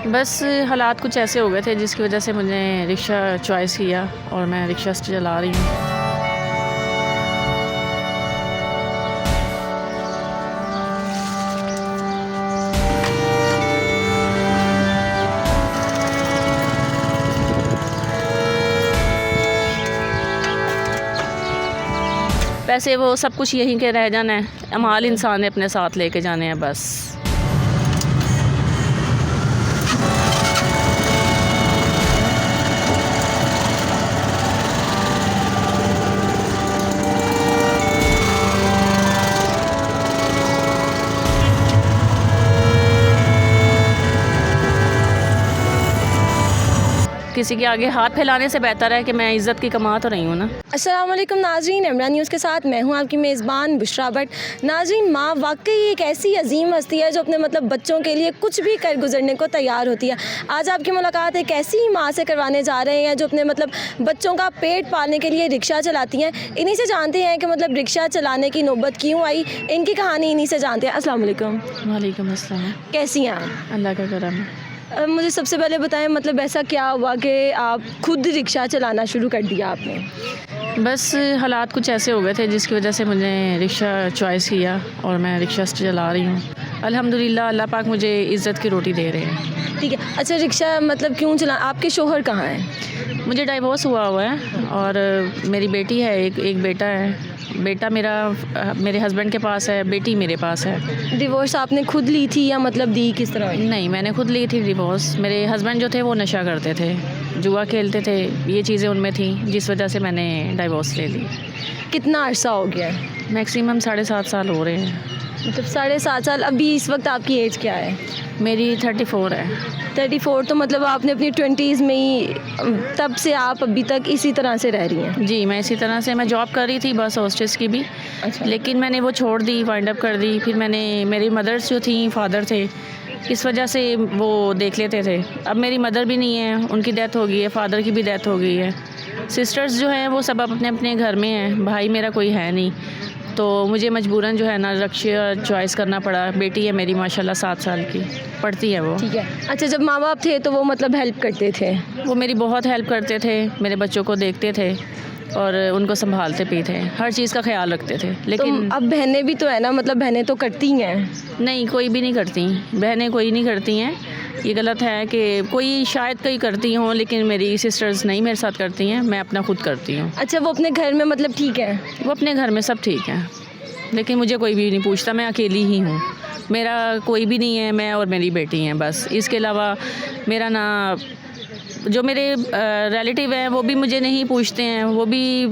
बस हालात कुछ ऐसे हो गए थे जिसकी वजह से मैंने रिक्शा चॉइस किया और मैं रिक्शा चला रही हूँ। वैसे वो सब कुछ यहीं के रह जाना है, माल इंसान ने अपने साथ लेके जाने हैं बस। किसी के आगे हाथ फैलाने से बेहतर है कि मैं इज़्ज़त की कमा तो रही हूँ ना। अस्सलाम वालेकुम नाज़रीन, इमरान न्यूज़ के साथ मैं हूँ आपकी मेज़बान बुशरा भट्ट। नाज़रीन, माँ वाकई एक ऐसी अजीम हस्ती है जो अपने बच्चों के लिए कुछ भी कर गुजरने को तैयार होती है। आज आपकी मुलाकात एक ऐसी माँ से करवाने जा रहे हैं जो अपने बच्चों का पेट पालने के लिए रिक्शा चलाती हैं। इन्हीं से जानते हैं कि रिक्शा चलाने की नौबत क्यों आई, इनकी कहानी इन्हीं से जानते हैं। अस्सलाम वालेकुम। वालेकुम अस्सलाम। कैसी हैं आप? अल्लाह का करम है। मुझे सबसे पहले बताएं, ऐसा क्या हुआ कि आप खुद रिक्शा चलाना शुरू कर दिया आपने? बस हालात कुछ ऐसे हो गए थे जिसकी वजह से मैंने रिक्शा चॉइस किया और मैं रिक्शा चला रही हूँ। अल्हम्दुलिल्लाह अल्लाह पाक मुझे इज़्ज़त की रोटी दे रहे हैं। ठीक है। अच्छा, रिक्शा क्यों चला? आपके शोहर कहाँ हैं? मुझे डाइवोर्स हुआ है और मेरी बेटी है, एक बेटा है। बेटा मेरे हस्बैंड के पास है, बेटी मेरे पास है। डिवोर्स आपने खुद ली थी या दी किस तरह? नहीं, मैंने खुद ली थी डिवोर्स। मेरे हस्बैंड जो थे वो नशा करते थे, जुआ खेलते थे, ये चीज़ें उनमें थी जिस वजह से मैंने डाइवोर्स ले ली। कितना अर्सा हो गया? मैक्सिमम 7.5 साल हो रहे हैं। 7.5 साल। अभी इस वक्त आपकी एज क्या है? मेरी 34 है। 34। तो आपने अपनी 20s में ही, तब से आप अभी तक इसी तरह से रह रही हैं? जी, मैं इसी तरह से मैं जॉब कर रही थी, बस हॉस्टेस की भी। अच्छा। लेकिन मैंने वो छोड़ दी, वाइंड अप कर दी। फिर मेरी मदर्स जो थी, फादर थे, इस वजह से वो देख लेते थे। अब मेरी मदर भी नहीं है, उनकी डेथ हो गई है, फादर की भी डेथ हो गई है। सिस्टर्स जो हैं वो सब अपने अपने घर में हैं, भाई मेरा कोई है नहीं, तो मुझे मजबूरन जो है ना रिक्शा चॉइस करना पड़ा। बेटी है मेरी माशाल्लाह 7 साल की, पढ़ती है वो। ठीक है। अच्छा, जब माँ बाप थे तो वो हेल्प करते थे? वो मेरी बहुत हेल्प करते थे, मेरे बच्चों को देखते थे और उनको संभालते भी थे, हर चीज़ का ख्याल रखते थे। लेकिन तो अब बहनें भी तो है ना, बहनें तो करती हैं? नहीं, कोई भी नहीं करती, बहनें कोई नहीं करती हैं। ये गलत है कि कोई शायद कई करती हों, लेकिन मेरी सिस्टर्स नहीं मेरे साथ करती हैं, मैं अपना खुद करती हूँ। अच्छा, वो अपने घर में ठीक है? वो अपने घर में सब ठीक है, लेकिन मुझे कोई भी नहीं पूछता, मैं अकेली ही हूँ। मेरा कोई भी नहीं है, मैं और मेरी बेटी हैं बस। इसके अलावा मेरा ना जो मेरे रिलेटिव हैं वो भी मुझे नहीं पूछते हैं, वो भी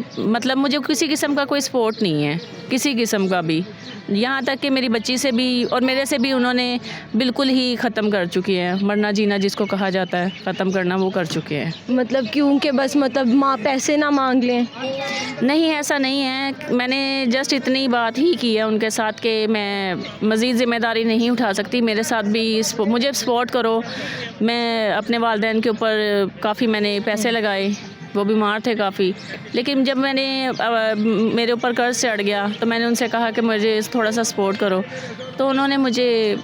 मुझे किसी किस्म का कोई सपोर्ट नहीं है, किसी किस्म का भी। यहाँ तक कि मेरी बच्ची से भी और मेरे से भी उन्होंने बिल्कुल ही ख़त्म कर चुकी है, मरना जीना जिसको कहा जाता है, ख़त्म करना, वो कर चुके हैं। क्योंकि बस माँ पैसे ना मांग लें? नहीं, ऐसा नहीं है। मैंने जस्ट इतनी बात ही की है उनके साथ कि मैं मज़ीद ज़िम्मेदारी नहीं उठा सकती, मेरे साथ भी मुझे सपोर्ट करो। मैं अपने वालिदैन के ऊपर काफ़ी मैंने पैसे लगाए, वो बीमार थे काफ़ी, लेकिन जब मेरे ऊपर कर्ज चढ़ गया तो मैंने उनसे कहा कि मुझे थोड़ा सा सपोर्ट करो, तो उन्होंने मुझे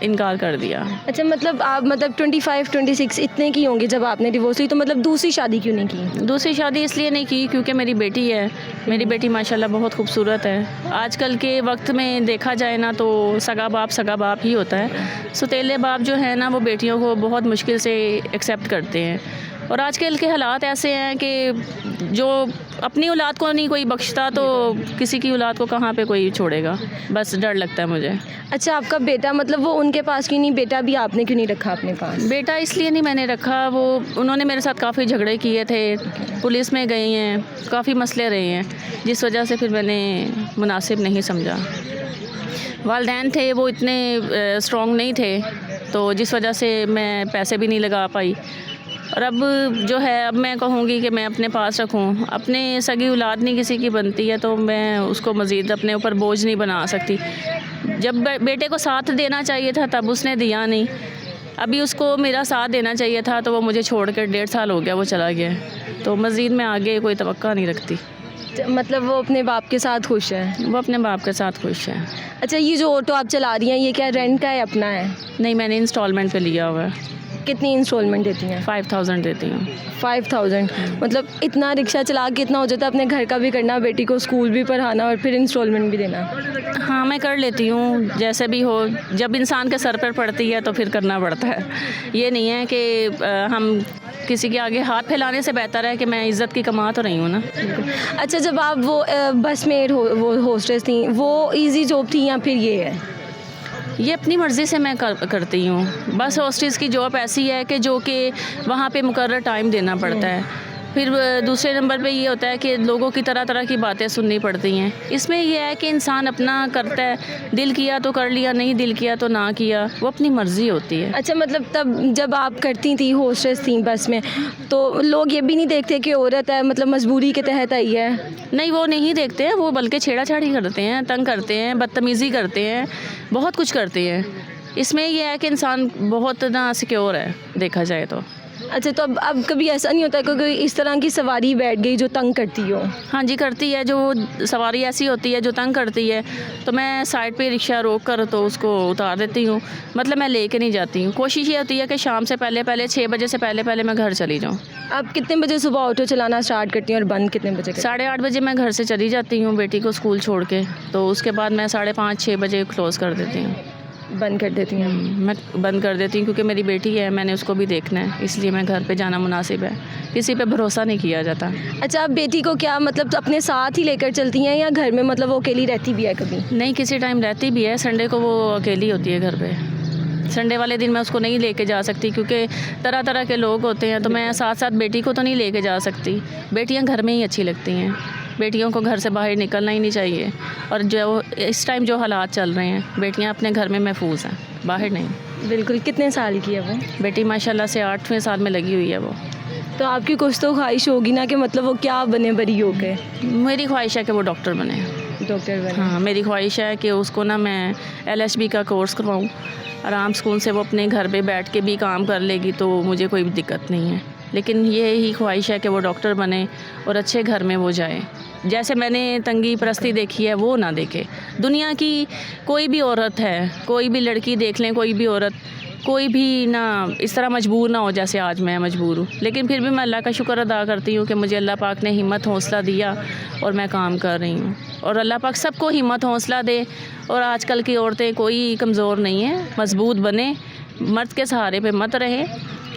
इनकार कर दिया। अच्छा, आप 25-26 इतने की होंगी जब आपने डिवोर्स ली, तो दूसरी शादी क्यों नहीं की? दूसरी शादी इसलिए नहीं की क्योंकि मेरी बेटी है, मेरी बेटी माशाल्लाह बहुत खूबसूरत है। आजकल के वक्त में देखा जाए ना तो सगा बाप ही होता है। सौतेले बाप जो है ना वो बेटियों को बहुत मुश्किल से एक्सेप्ट करते हैं, और आजकल के हालात ऐसे हैं कि जो अपनी औलाद को नहीं कोई बख्शता तो किसी की औलाद को कहाँ पे कोई छोड़ेगा, बस डर लगता है मुझे। अच्छा, आपका बेटा वो उनके पास क्यों नहीं, बेटा भी आपने क्यों नहीं रखा अपने पास? बेटा इसलिए नहीं मैंने रखा, वो उन्होंने मेरे साथ काफ़ी झगड़े किए थे, पुलिस में गई हैं, काफ़ी मसले रहे हैं, जिस वजह से फिर मैंने मुनासिब नहीं समझा। वालिदैन थे वो इतने स्ट्रॉन्ग नहीं थे, तो जिस वजह से मैं पैसे भी नहीं लगा पाई। और अब जो है, अब मैं कहूँगी कि मैं अपने पास रखूँ, अपने सगी औलाद नहीं किसी की बनती है, तो मैं उसको मज़ीद अपने ऊपर बोझ नहीं बना सकती। जब बेटे को साथ देना चाहिए था तब उसने दिया नहीं, अभी उसको मेरा साथ देना चाहिए था, तो वो मुझे छोड़ कर 1.5 साल हो गया वो चला गया, तो मज़ीद मैं आगे कोई तवक्का नहीं रखती। मतलब वो अपने बाप के साथ खुश है। वो अपने बाप के साथ खुश है। अच्छा, ये जो ऑटो आप चला रही हैं ये क्या रेंट का है अपना है? नहीं, मैंने इंस्टॉलमेंट पे लिया हुआ है। कितनी इंस्टॉलमेंट देती हैं? 5000 देती हूँ। 5000। मतलब इतना रिक्शा चला के इतना हो जाता है, अपने घर का भी करना, बेटी को स्कूल भी पढ़ाना और फिर इंस्टॉलमेंट भी देना। हाँ, मैं कर लेती हूँ, जैसे भी हो। जब इंसान के सर पर पड़ती है तो फिर करना पड़ता है। ये नहीं है कि हम किसी के आगे हाथ फैलाने से बेहतर है कि मैं इज़्ज़त की कमा तो रही हूँ ना। अच्छा, जब आप वो बस में वो होस्टेस थी, वो इजी जॉब थी या फिर ये है? ये अपनी मर्ज़ी से मैं करती हूँ। बस हॉस्टेस की जॉब ऐसी है कि जो कि वहाँ पे मुकर्रर टाइम देना पड़ता है। फिर दूसरे नंबर पे ये होता है कि लोगों की तरह तरह की बातें सुननी पड़ती हैं। इसमें यह है कि इंसान अपना करता है, दिल किया तो कर लिया, नहीं दिल किया तो ना किया, वो अपनी मर्ज़ी होती है। अच्छा, मतलब तब जब आप करती थी, होस्टेस थी बस में, तो लोग ये भी नहीं देखते कि औरत है, मतलब मजबूरी के तहत आई है? नहीं, वो नहीं देखते हैं, वो बल्कि छेड़ाछाड़ी करते हैं, तंग करते हैं, बदतमीज़ी करते हैं, बहुत कुछ करते हैं। इसमें यह है कि इंसान बहुत ना सिक्योर है देखा जाए तो। अच्छा, तो अब कभी ऐसा नहीं होता कि कोई इस तरह की सवारी बैठ गई जो तंग करती हो? हाँ जी, करती है। जो सवारी ऐसी होती है जो तंग करती है तो मैं साइड पे रिक्शा रोक कर तो उसको उतार देती हूँ। मतलब मैं लेके नहीं जाती हूँ। कोशिश ये होती है कि शाम से पहले 6 बजे से पहले मैं घर चली जाऊँ। आप कितने बजे सुबह ऑटो चलाना स्टार्ट करती हैं और बंद कितने बजे करती 8:30 बजे मैं घर से चली जाती हूँ बेटी को स्कूल छोड़ के, तो उसके बाद मैं 5:30-6 बजे क्लोज़ कर देती हूँ। बंद कर देती हैं? मैं बंद कर देती हूँ क्योंकि मेरी बेटी है, मैंने उसको भी देखना है, इसलिए मैं घर पे जाना मुनासिब है। किसी पे भरोसा नहीं किया जाता। अच्छा, आप बेटी को क्या मतलब तो अपने साथ ही लेकर चलती हैं या घर में मतलब वो अकेली रहती भी है कभी? नहीं, किसी टाइम रहती भी है। संडे को वो अकेली होती है घर पे। संडे वाले दिन मैं उसको नहीं लेके जा सकती क्योंकि तरह तरह के लोग होते हैं, तो मैं साथ साथ बेटी को तो नहीं लेके जा सकती। बेटियां घर में ही अच्छी लगती हैं। बेटियों को घर से बाहर निकलना ही नहीं चाहिए। और जो इस टाइम जो हालात चल रहे हैं, बेटियां अपने घर में महफूज हैं, बाहर नहीं। बिल्कुल। कितने साल की है वो? बेटी माशाल्लाह से 8वें साल में लगी हुई है वो। तो आपकी कुछ तो ख्वाहिश होगी ना कि मतलब वो क्या बने बड़ी हो के? मेरी ख्वाहिश है कि वो डॉक्टर बने। डॉक्टर बने? हाँ, मेरी ख्वाहिश है कि उसको ना मैं LHB का कोर्स करवाऊँ। आराम सुकून से वो अपने घर पे बैठ के भी काम कर लेगी तो मुझे कोई दिक्कत नहीं है। लेकिन ये ही ख्वाहिश है कि वो डॉक्टर बने और अच्छे घर में वो जाए। जैसे मैंने तंगी परस्ती देखी है वो ना देखे। दुनिया की कोई भी औरत है, कोई भी लड़की देख लें, कोई भी औरत, कोई भी ना इस तरह मजबूर ना हो जैसे आज मैं मजबूर हूँ। लेकिन फिर भी मैं अल्लाह का शुक्र अदा करती हूँ कि मुझे अल्लाह पाक ने हिम्मत हौसला दिया और मैं काम कर रही हूँ। और अल्लाह पाक सबको हिम्मत हौसला दे। और आजकल की औरतें कोई कमज़ोर नहीं है, मजबूत बने, मर्द के सहारे पे मत रहे।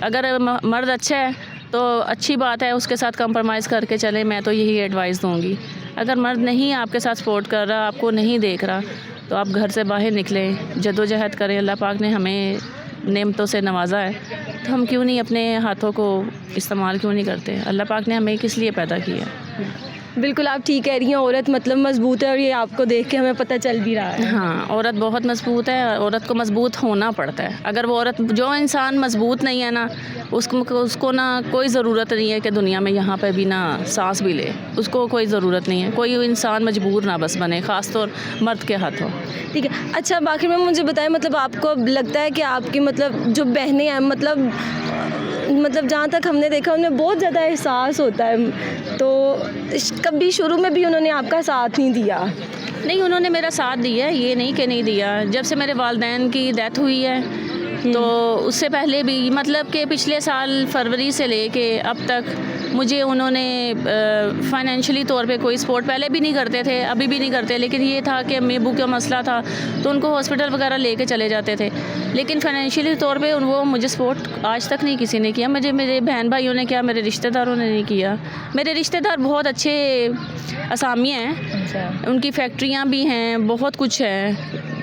अगर मर्द अच्छा है तो अच्छी बात है, उसके साथ कंप्रोमाइज़ करके चले, मैं तो यही एडवाइस दूँगी। अगर मर्द नहीं आपके साथ सपोर्ट कर रहा, आपको नहीं देख रहा, तो आप घर से बाहर निकलें, जद्दोजहद करें। अल्लाह पाक ने हमें नेमतों से नवाजा है, तो हम क्यों नहीं अपने हाथों को इस्तेमाल क्यों नहीं करते? अल्लाह पाक ने हमें किस लिए पैदा किया? बिल्कुल, आप ठीक कह रही हैं। औरत मतलब मजबूत है और ये आपको देख के हमें पता चल भी रहा है। हाँ, औरत बहुत मजबूत है। औरत को मजबूत होना पड़ता है। अगर वो औरत, जो इंसान मजबूत नहीं है ना, उसको ना कोई ज़रूरत नहीं है कि दुनिया में यहाँ पे भी ना सांस भी ले। उसको कोई ज़रूरत नहीं है। कोई इंसान मजबूर ना बस बने, ख़ासतौर मर्द के हाथों। ठीक है। अच्छा, बाकी में मुझे बताएं, मतलब आपको लगता है कि आपकी मतलब जो बहनें हैं, मतलब जहाँ तक हमने देखा उनमें बहुत ज़्यादा एहसास होता है, तो कभी शुरू में भी उन्होंने आपका साथ नहीं दिया? नहीं, उन्होंने मेरा साथ दिया है, ये नहीं कि नहीं दिया। जब से मेरे वालिदैन की डेथ हुई है तो उससे पहले भी, मतलब कि पिछले साल फरवरी से लेके अब तक मुझे उन्होंने फाइनेंशियली तौर पे कोई सपोर्ट, पहले भी नहीं करते थे, अभी भी नहीं करते। लेकिन ये था कि अम्मी अब्बू का मसला था तो उनको हॉस्पिटल वगैरह लेके चले जाते थे। लेकिन फाइनेंशियली तौर पे वो मुझे सपोर्ट आज तक नहीं किसी ने किया। मुझे मेरे बहन भाइयों ने किया, मेरे रिश्तेदारों ने नहीं किया। मेरे रिश्तेदार बहुत अच्छे असामियाँ हैं। अच्छा। उनकी फैक्ट्रियाँ भी हैं, बहुत कुछ है,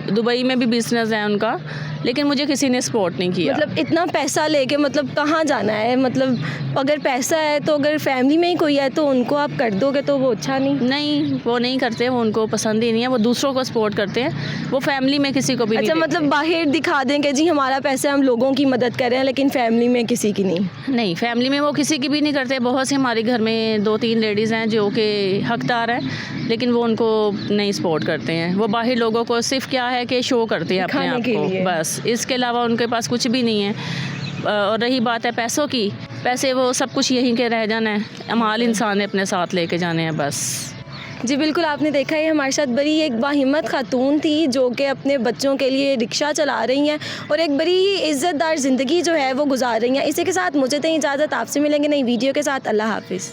दुबई में भी बिज़नेस है उनका, लेकिन मुझे किसी ने सपोर्ट नहीं किया। मतलब इतना पैसा लेके मतलब कहाँ जाना है? मतलब अगर पैसा है तो अगर फैमिली में ही कोई है तो उनको आप कर दोगे तो वो अच्छा नहीं, वो नहीं करते, वो उनको पसंद ही नहीं है। वो दूसरों को सपोर्ट करते हैं, वो फैमिली में किसी को भी अच्छा, नहीं मतलब बाहर दिखा दें कि जी हमारा पैसा है, हम लोगों की मदद कर रहे हैं, लेकिन फैमिली में किसी की नहीं? नहीं, फैमिली में वो किसी की भी नहीं करते। बहुत सी हमारे घर में 2-3 लेडीज़ हैं जो कि हकदार हैं, लेकिन वो उनको नहीं सपोर्ट करते हैं। वो बाहर लोगों को सिर्फ क्या है कि शो करते हैं अपने आप को, बस। इसके अलावा उनके पास कुछ भी नहीं है। और रही बात है पैसों की, पैसे वो सब कुछ यहीं के रह जाना है। अमाल इंसान ने अपने साथ लेके जाने हैं, बस। जी बिल्कुल, आपने देखा है हमारे साथ बड़ी एक बाहिम्मत खातून थी जो कि अपने बच्चों के लिए रिक्शा चला रही हैं और एक बड़ी ही इज़्ज़तदार ज़िंदगी जो है वो गुजार रही हैं। इसी के साथ मुझे दें इजाज़त, आपसे मिलेंगे नई वीडियो के साथ। अल्लाह हाफ़िज़।